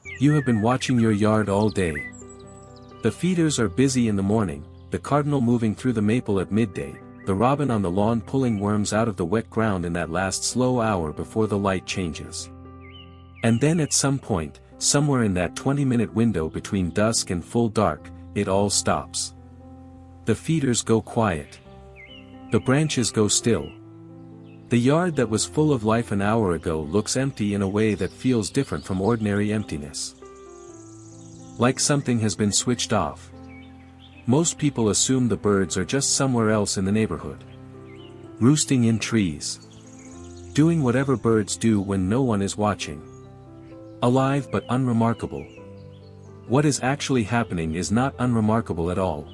You have been watching your yard all day. The feeders are busy in the morning, the cardinal moving through the maple at midday, the robin on the lawn pulling worms out of the wet ground in that last slow hour before the light changes. And then at some point, somewhere in that 20-minute window between dusk and full dark, it all stops. The feeders go quiet. The branches go still. The yard that was full of life an hour ago looks empty in a way that feels different from ordinary emptiness. Like something has been switched off. Most people assume the birds are just somewhere else in the neighborhood. Roosting in trees. Doing whatever birds do when no one is watching. Alive but unremarkable. What is actually happening is not unremarkable at all.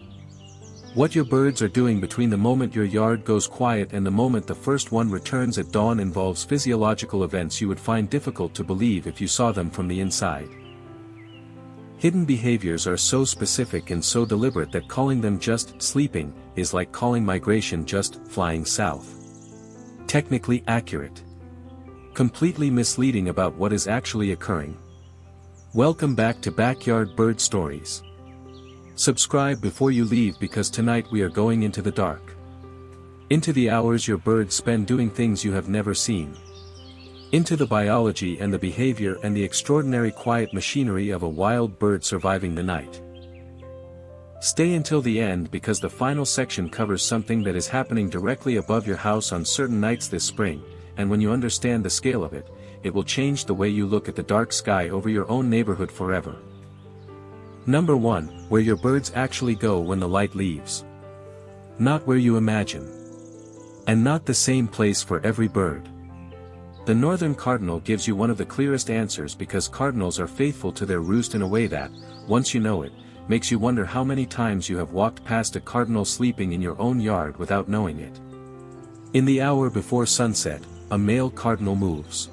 What your birds are doing between the moment your yard goes quiet and the moment the first one returns at dawn involves physiological events you would find difficult to believe if you saw them from the inside. Hidden behaviors are so specific and so deliberate that calling them just sleeping is like calling migration just flying south. Technically accurate. Completely misleading about what is actually occurring. Welcome back to Backyard Bird Stories. Subscribe before you leave because tonight we are going into the dark. Into the hours your birds spend doing things you have never seen. Into the biology and the behavior and the extraordinary quiet machinery of a wild bird surviving the night. Stay until the end because the final section covers something that is happening directly above your house on certain nights this spring, and when you understand the scale of it, it will change the way you look at the dark sky over your own neighborhood forever. Number 1, where your birds actually go when the light leaves. Not where you imagine. And not the same place for every bird. The northern cardinal gives you one of the clearest answers because cardinals are faithful to their roost in a way that, once you know it, makes you wonder how many times you have walked past a cardinal sleeping in your own yard without knowing it. In the hour before sunset, a male cardinal moves.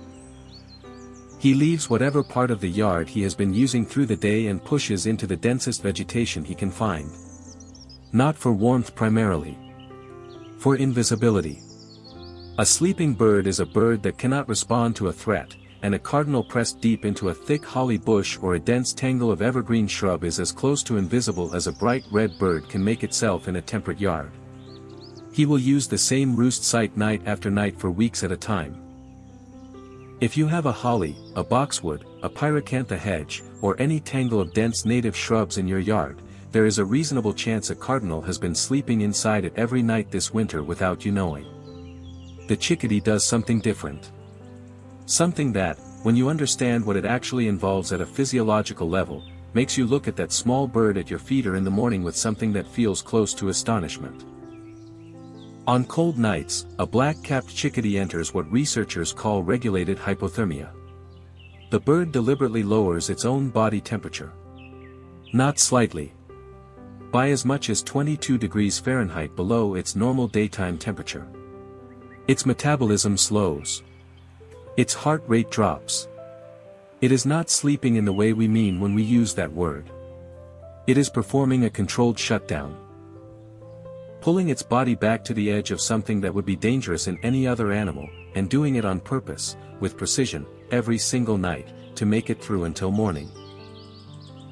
He leaves whatever part of the yard he has been using through the day and pushes into the densest vegetation he can find. Not for warmth primarily. For invisibility. A sleeping bird is a bird that cannot respond to a threat, and a cardinal pressed deep into a thick holly bush or a dense tangle of evergreen shrub is as close to invisible as a bright red bird can make itself in a temperate yard. He will use the same roost site night after night for weeks at a time. If you have a holly, a boxwood, a pyracantha hedge, or any tangle of dense native shrubs in your yard, there is a reasonable chance a cardinal has been sleeping inside it every night this winter without you knowing. The chickadee does something different. Something that, when you understand what it actually involves at a physiological level, makes you look at that small bird at your feeder in the morning with something that feels close to astonishment. On cold nights, a black-capped chickadee enters what researchers call regulated hypothermia. The bird deliberately lowers its own body temperature. Not slightly. By as much as 22 degrees Fahrenheit below its normal daytime temperature. Its metabolism slows. Its heart rate drops. It is not sleeping in the way we mean when we use that word. It is performing a controlled shutdown. Pulling its body back to the edge of something that would be dangerous in any other animal, and doing it on purpose, with precision, every single night, to make it through until morning.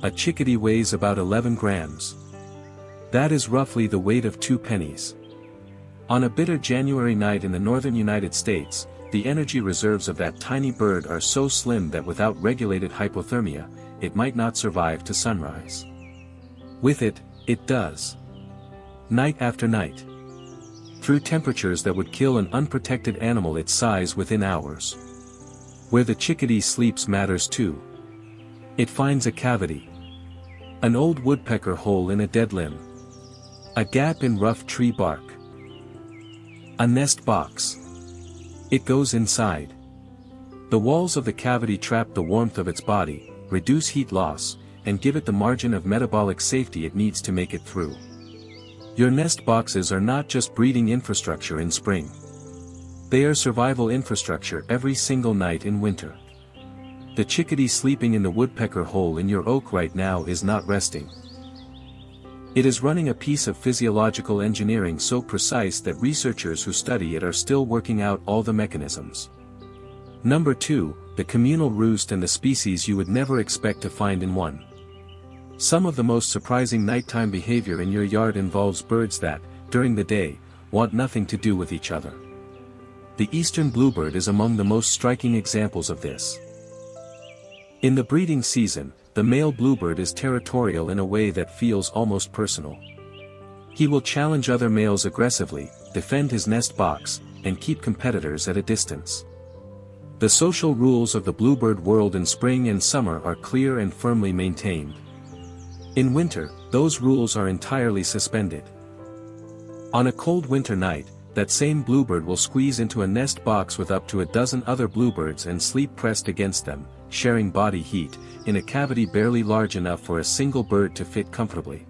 A chickadee weighs about 11 grams. That is roughly the weight of 2 pennies. On a bitter January night in the northern United States, the energy reserves of that tiny bird are so slim that without regulated hypothermia, it might not survive to sunrise. With it, it does. Night after night. Through temperatures that would kill an unprotected animal its size within hours. Where the chickadee sleeps matters too. It finds a cavity. An old woodpecker hole in a dead limb. A gap in rough tree bark. A nest box. It goes inside. The walls of the cavity trap the warmth of its body, reduce heat loss, and give it the margin of metabolic safety it needs to make it through. Your nest boxes are not just breeding infrastructure in spring. They are survival infrastructure every single night in winter. The chickadee sleeping in the woodpecker hole in your oak right now is not resting. It is running a piece of physiological engineering so precise that researchers who study it are still working out all the mechanisms. Number 2, the communal roost and the species you would never expect to find in one. Some of the most surprising nighttime behavior in your yard involves birds that, during the day, want nothing to do with each other. The eastern bluebird is among the most striking examples of this. In the breeding season, the male bluebird is territorial in a way that feels almost personal. He will challenge other males aggressively, defend his nest box, and keep competitors at a distance. The social rules of the bluebird world in spring and summer are clear and firmly maintained. In winter, those rules are entirely suspended. On a cold winter night, that same bluebird will squeeze into a nest box with up to a dozen other bluebirds and sleep pressed against them, sharing body heat, in a cavity barely large enough for a single bird to fit comfortably.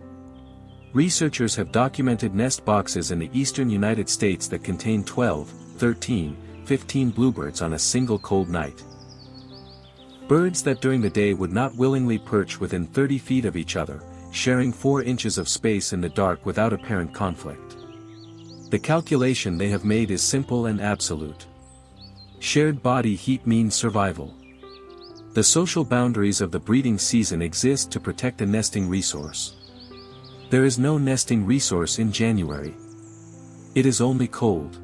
Researchers have documented nest boxes in the eastern United States that contain 12, 13, 15 bluebirds on a single cold night. Birds that during the day would not willingly perch within 30 feet of each other, sharing 4 inches of space in the dark without apparent conflict. The calculation they have made is simple and absolute. Shared body heat means survival. The social boundaries of the breeding season exist to protect a nesting resource. There is no nesting resource in January. It is only cold.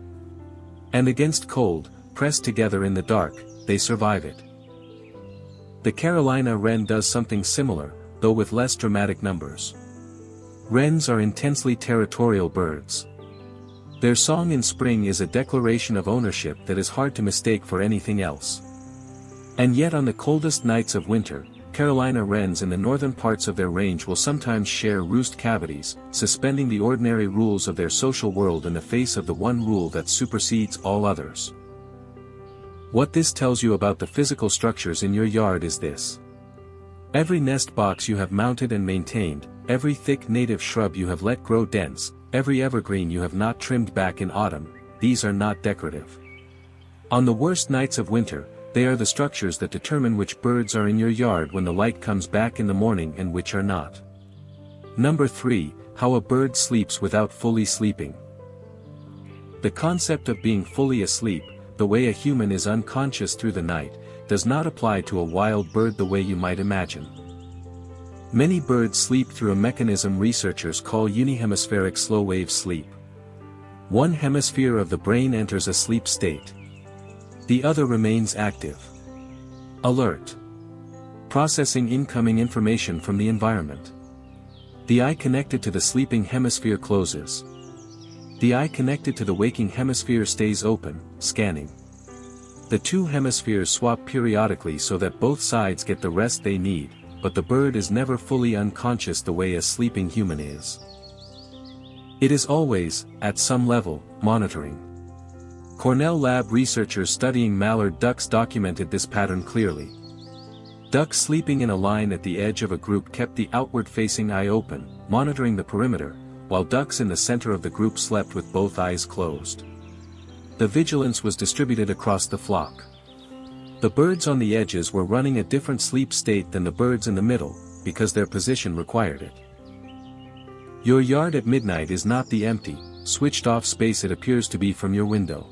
And against cold, pressed together in the dark, they survive it. The Carolina wren does something similar, though with less dramatic numbers. Wrens are intensely territorial birds. Their song in spring is a declaration of ownership that is hard to mistake for anything else. And yet on the coldest nights of winter, Carolina wrens in the northern parts of their range will sometimes share roost cavities, suspending the ordinary rules of their social world in the face of the one rule that supersedes all others. What this tells you about the physical structures in your yard is this. Every nest box you have mounted and maintained, every thick native shrub you have let grow dense, every evergreen you have not trimmed back in autumn, these are not decorative. On the worst nights of winter, they are the structures that determine which birds are in your yard when the light comes back in the morning and which are not. Number 3, how a bird sleeps without fully sleeping. The concept of being fully asleep, the way a human is unconscious through the night, does not apply to a wild bird the way you might imagine. Many birds sleep through a mechanism researchers call unihemispheric slow-wave sleep. One hemisphere of the brain enters a sleep state. The other remains active. Alert. Processing incoming information from the environment. The eye connected to the sleeping hemisphere closes. The eye connected to the waking hemisphere stays open, scanning. The two hemispheres swap periodically so that both sides get the rest they need, but the bird is never fully unconscious the way a sleeping human is. It is always, at some level, monitoring. Cornell lab researchers studying mallard ducks documented this pattern clearly. Ducks sleeping in a line at the edge of a group kept the outward-facing eye open, monitoring the perimeter, while ducks in the center of the group slept with both eyes closed. The vigilance was distributed across the flock. The birds on the edges were running a different sleep state than the birds in the middle, because their position required it. Your yard at midnight is not the empty, switched-off space it appears to be from your window.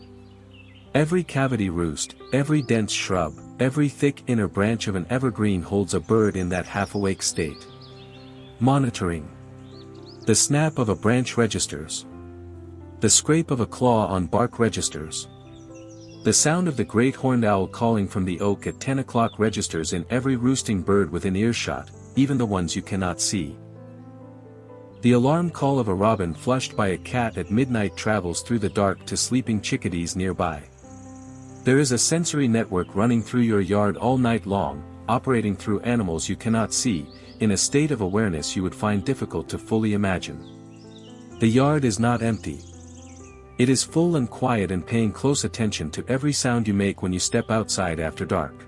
Every cavity roost, every dense shrub, every thick inner branch of an evergreen holds a bird in that half-awake state. Monitoring. The snap of a branch registers. The scrape of a claw on bark registers. The sound of the great horned owl calling from the oak at 10 o'clock registers in every roosting bird within earshot, even the ones you cannot see. The alarm call of a robin flushed by a cat at midnight travels through the dark to sleeping chickadees nearby. There is a sensory network running through your yard all night long, operating through animals you cannot see, in a state of awareness you would find difficult to fully imagine. The yard is not empty. It is full and quiet and paying close attention to every sound you make when you step outside after dark.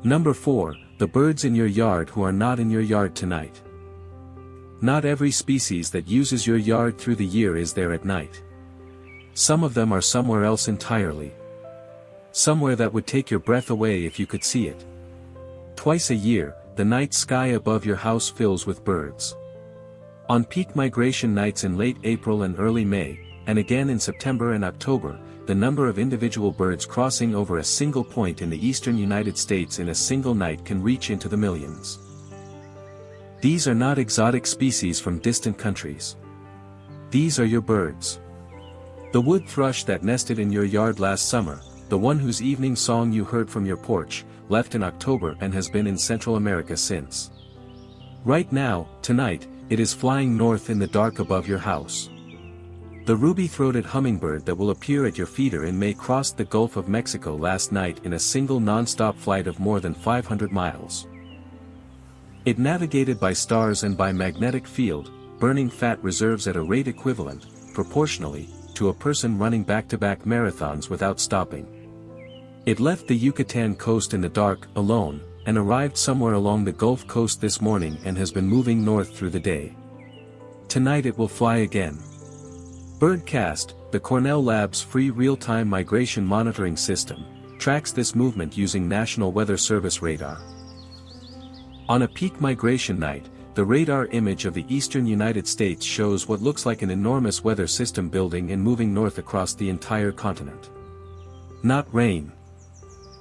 Number 4, the birds in your yard who are not in your yard tonight. Not every species that uses your yard through the year is there at night. Some of them are somewhere else entirely. Somewhere that would take your breath away if you could see it. Twice a year, the night sky above your house fills with birds. On peak migration nights in late April and early May, and again in September and October, the number of individual birds crossing over a single point in the eastern United States in a single night can reach into the millions. These are not exotic species from distant countries. These are your birds. The wood thrush that nested in your yard last summer, the one whose evening song you heard from your porch, left in October and has been in Central America since. Right now, tonight, it is flying north in the dark above your house. The ruby-throated hummingbird that will appear at your feeder in May crossed the Gulf of Mexico last night in a single non-stop flight of more than 500 miles. It navigated by stars and by magnetic field, burning fat reserves at a rate equivalent, proportionally, to a person running back-to-back marathons without stopping. It left the Yucatan coast in the dark, alone, and arrived somewhere along the Gulf Coast this morning and has been moving north through the day. Tonight it will fly again. Birdcast, the Cornell Lab's free real-time migration monitoring system, tracks this movement using National Weather Service radar. On a peak migration night, the radar image of the eastern United States shows what looks like an enormous weather system building and moving north across the entire continent. Not rain.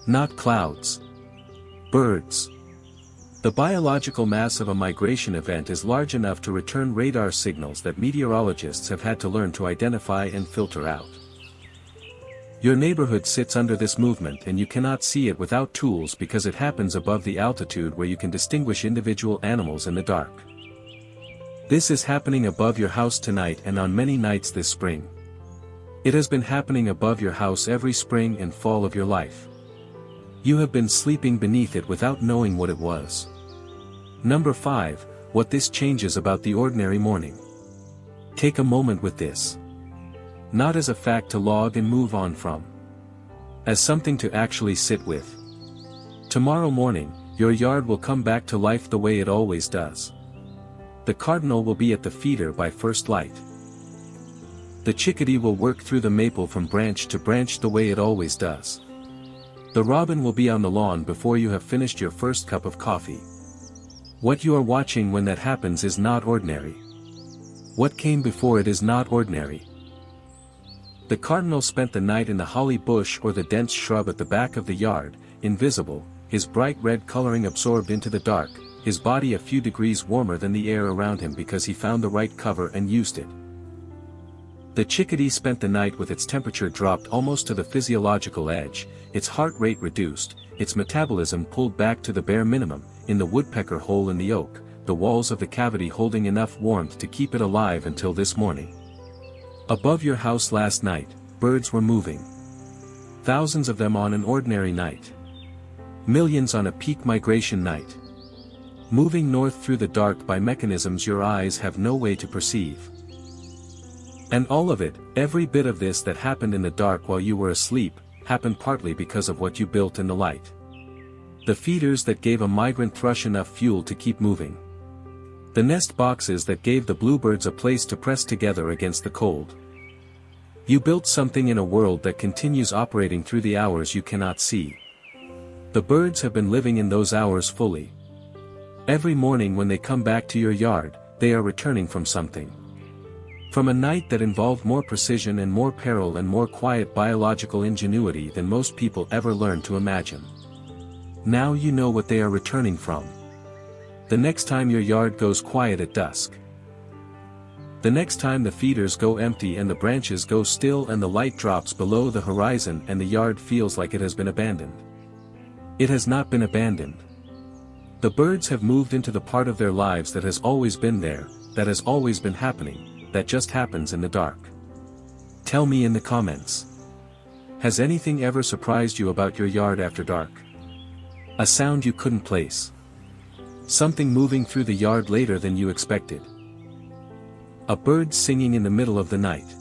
Not clouds. Birds. The biological mass of a migration event is large enough to return radar signals that meteorologists have had to learn to identify and filter out. Your neighborhood sits under this movement and you cannot see it without tools because it happens above the altitude where you can distinguish individual animals in the dark. This is happening above your house tonight and on many nights this spring. It has been happening above your house every spring and fall of your life. You have been sleeping beneath it without knowing what it was. Number 5, what this changes about the ordinary morning. Take a moment with this. Not as a fact to log and move on from. As something to actually sit with. Tomorrow morning, your yard will come back to life the way it always does. The cardinal will be at the feeder by first light. The chickadee will work through the maple from branch to branch the way it always does. The robin will be on the lawn before you have finished your first cup of coffee. What you are watching when that happens is not ordinary. What came before it is not ordinary. The cardinal spent the night in the holly bush or the dense shrub at the back of the yard, invisible, his bright red coloring absorbed into the dark, his body a few degrees warmer than the air around him because he found the right cover and used it. The chickadee spent the night with its temperature dropped almost to the physiological edge, its heart rate reduced, its metabolism pulled back to the bare minimum, in the woodpecker hole in the oak, the walls of the cavity holding enough warmth to keep it alive until this morning. Above your house last night, birds were moving. Thousands of them on an ordinary night. Millions on a peak migration night. Moving north through the dark by mechanisms your eyes have no way to perceive. And all of it, every bit of this that happened in the dark while you were asleep, happened partly because of what you built in the light. The feeders that gave a migrant thrush enough fuel to keep moving. The nest boxes that gave the bluebirds a place to press together against the cold. You built something in a world that continues operating through the hours you cannot see. The birds have been living in those hours fully. Every morning when they come back to your yard, they are returning from something. From a night that involved more precision and more peril and more quiet biological ingenuity than most people ever learned to imagine. Now you know what they are returning from. The next time your yard goes quiet at dusk. The next time the feeders go empty and the branches go still and the light drops below the horizon and the yard feels like it has been abandoned. It has not been abandoned. The birds have moved into the part of their lives that has always been there, that has always been happening. That just happens in the dark. Tell me in the comments. Has anything ever surprised you about your yard after dark? A sound you couldn't place. Something moving through the yard later than you expected. A bird singing in the middle of the night.